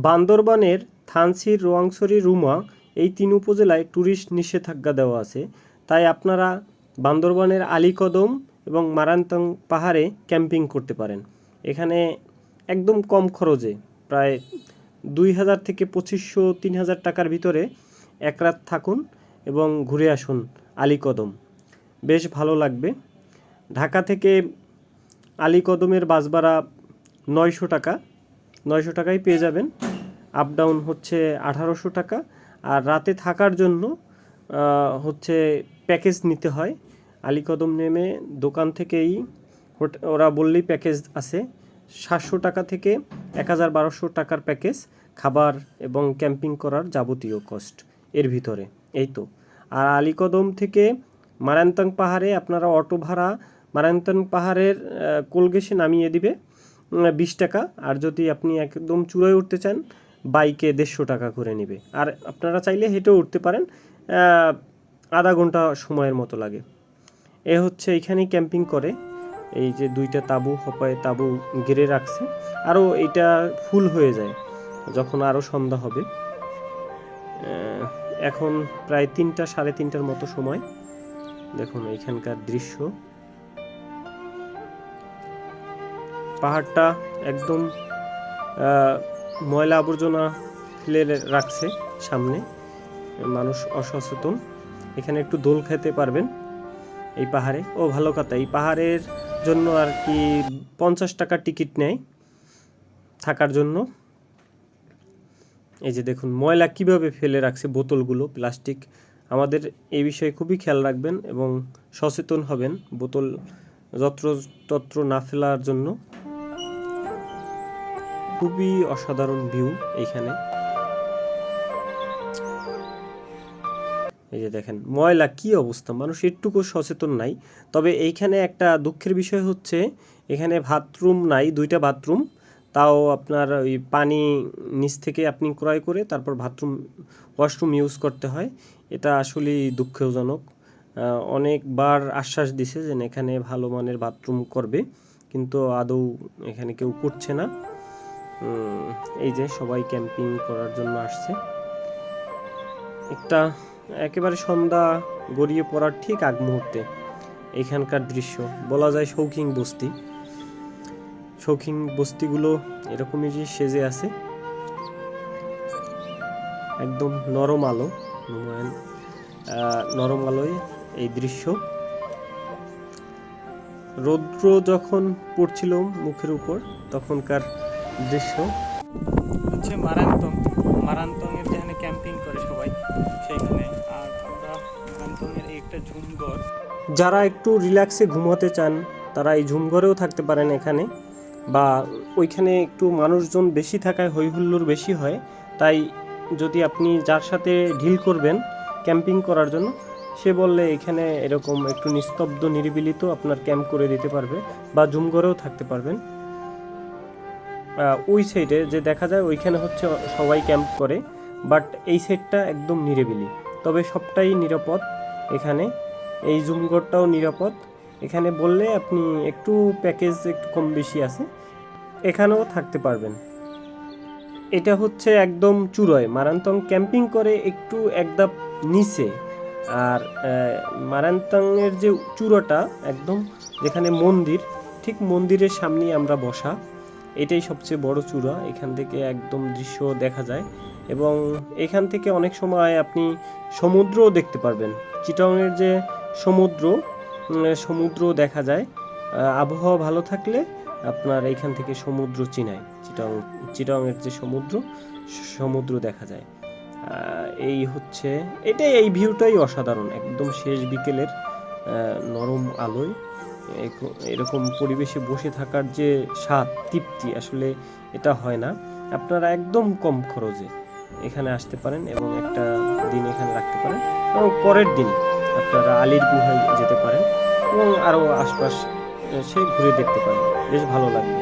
বান্দরবানের থানচি, রোয়াংছড়ি, রুমা এই ৩ উপজেলায় ট্যুরিস্ট নিষেধাজ্ঞা দেওয়া আছে। তাই আপনারা বান্দরবানের আলীকদম এবং মারান্তং পাহাড়ে ক্যাম্পিং করতে পারেন। এখানে একদম কম খরচে প্রায় ২,০০০ থেকে ২৫০০-৩,০০০ টাকার ভিতরে এক রাত থাকুন এবং ঘুরে আসুন আলীকদম। বেশ ভালো লাগবে। ঢাকা থেকে আলীকদমের বাস ভাড়া ৯০০ টাকা, ৯০০ টাকায় পেয়ে যাবেন। আপ ডাউন হচ্ছে ১৮০০ টাকা। আর রাতে থাকার জন্য হচ্ছে প্যাকেজ নিতে হয়। আলীকদম নেমে দোকান থেকেই ওরা বললেই প্যাকেজ আছে ৭০০ টাকা থেকে ১,১২০০ টাকার প্যাকেজ, খাবার এবং ক্যাম্পিং করার যাবতীয় কস্ট এর ভিতরে। এই তো। আর আলীকদম থেকে মারান্তং পাহাড়ে আপনারা অটো ভাড়া মারান্তং পাহাড়ের কোলগেসে নামিয়ে দিবে ২০ টাকা। আর যদি আপনি একদম চূড়ায় উঠতে চান বাইকে ১৫০ টাকা করে নেবে। আর আপনারা চাইলে হেঁটেও উঠতে পারেন, আধা ঘন্টা সময়ের মতো লাগে। এ হচ্ছে এইখানেই ক্যাম্পিং করে। এই যে ২টা তাঁবু, হপায় তাঁবু ঘিরে রাখছে। আরও এইটা ফুল হয়ে যায় যখন আরও সন্ধ্যা হবে। এখন প্রায় ৩টা, সাড়ে ৩টার মতো সময়। দেখুন এইখানকার দৃশ্য। পাহাড়টা একদম ময়লা আবর্জনা ফেলে রাখছে সামনে, মানুষ অসচেতন। এখানে একটু দোল খেতে পারবেন এই পাহাড়ে। ও ভালো কথা, এই পাহাড়ের জন্য আর কি ৫০ টাকা টিকিট নেয় থাকার জন্য। এই যে দেখুন ময়লা কিভাবে ফেলে রাখছে, বোতলগুলো, প্লাস্টিক। আমাদের এই বিষয়ে খুবই খেয়াল রাখবেন এবং সচেতন হবেন বোতল যত্রতত্র না ফেলার জন্য। খুবই অসাধারণ ভিউ এইখানে। এই যে দেখেন ময়লা কি অবস্থা, মানুষ একটুকু সচেতন নাই। তবে এইখানে একটা দুঃখের বিষয় হচ্ছে এখানে বাথরুম নাই, 2টা বাথরুম। তাও আপনার ওই পানি নিচ থেকে আপনি ক্রয় করে তারপর ওয়াশরুম ইউজ করতে হয়। এটা আসলেই দুঃখজনক। অনেকবার আশ্বাস দিছে যে এখানে ভালো মানের বাথরুম করবে, কিন্তু আদৌ এখানে কেউ করছে না। এই যে সবাই ক্যাম্পিং করার জন্য আসছে। একটা একেবারে সন্ধ্যা গড়িয়ে পড়ার ঠিক আগ মুহূর্তে এখানকার দৃশ্য বলা যায় শৌখিন বস্তি। শৌখিন বস্তিগুলো এরকমই যে সেজে আছে, একদম নরম আলো, নরম আলোয় এই দৃশ্য। রৌদ্র যখন পড়ছিল মুখের উপর তখনকার দৃশ্য হচ্ছে মারান্তং এর যেখানে ক্যাম্পিং করে সবাই সেইখানে। আর আমরা মারান্তং এর একটা ঝুমঘর, যারা একটু রিল্যাক্সে ঘুমাতে চান তারা এই ঝুমঘরেও থাকতে পারেন এখানে, বা ওইখানে একটু মানুষজন বেশি থাকায় হই হুল্লোড় বেশি হয়। তাই যদি আপনি যার সাথে ডিল করবেন ক্যাম্পিং করার জন্য, সে বললে এখানে এরকম একটু নিস্তব্ধ নিরিবিলিত আপনার ক্যাম্প করে দিতে পারবে, বা ঝুমঘরেও থাকতে পারবেন। ওই সাইডে যে দেখা যায় ওইখানে হচ্ছে সবাই ক্যাম্প করে, বাট এই সাইডটা একদম নিরিবিলি। তবে সবটাই নিরাপদ এখানে, এই ঝুমঘরটাও নিরাপদ। এখানে বললে আপনি একটু প্যাকেজ একটু কম বেশি আছে, এখানেও থাকতে পারবেন। এটা হচ্ছে একদম চূড়ায়, মারান্তং ক্যাম্পিং করে একটু একধাপ নিচে। আর মারান্তংয়ের যে চূড়াটা একদম যেখানে মন্দির, ঠিক মন্দিরের সামনেই আমরা বসা। এটাই সবচেয়ে বড় চূড়া, এখান থেকে একদম দৃশ্য দেখা যায়। এবং এখান থেকে অনেক সময় আপনি সমুদ্রও দেখতে পারবেন। চিটাগংয়ের যে সমুদ্র দেখা যায়। আবহাওয়া ভালো থাকলে আপনার এইখান থেকে সমুদ্র চিনায়, চিটাগংয়ের যে সমুদ্র দেখা যায়। এই ভিউটাই অসাধারণ, একদম শেষ বিকেলের নরম আলোয় এরকম পরিবেশে বসে থাকার যে স্বাদ, তৃপ্তি, আসলে এটা হয় না। আপনারা একদম কম খরচে এখানে আসতে পারেন এবং একটা দিন এখানে রাখতে পারেন, এবং পরের দিন আপনারা আলীর গুহায় যেতে পারেন এবং আরও আশপাশ সে ঘুরে দেখতে পারেন। বেশ ভালো লাগবে।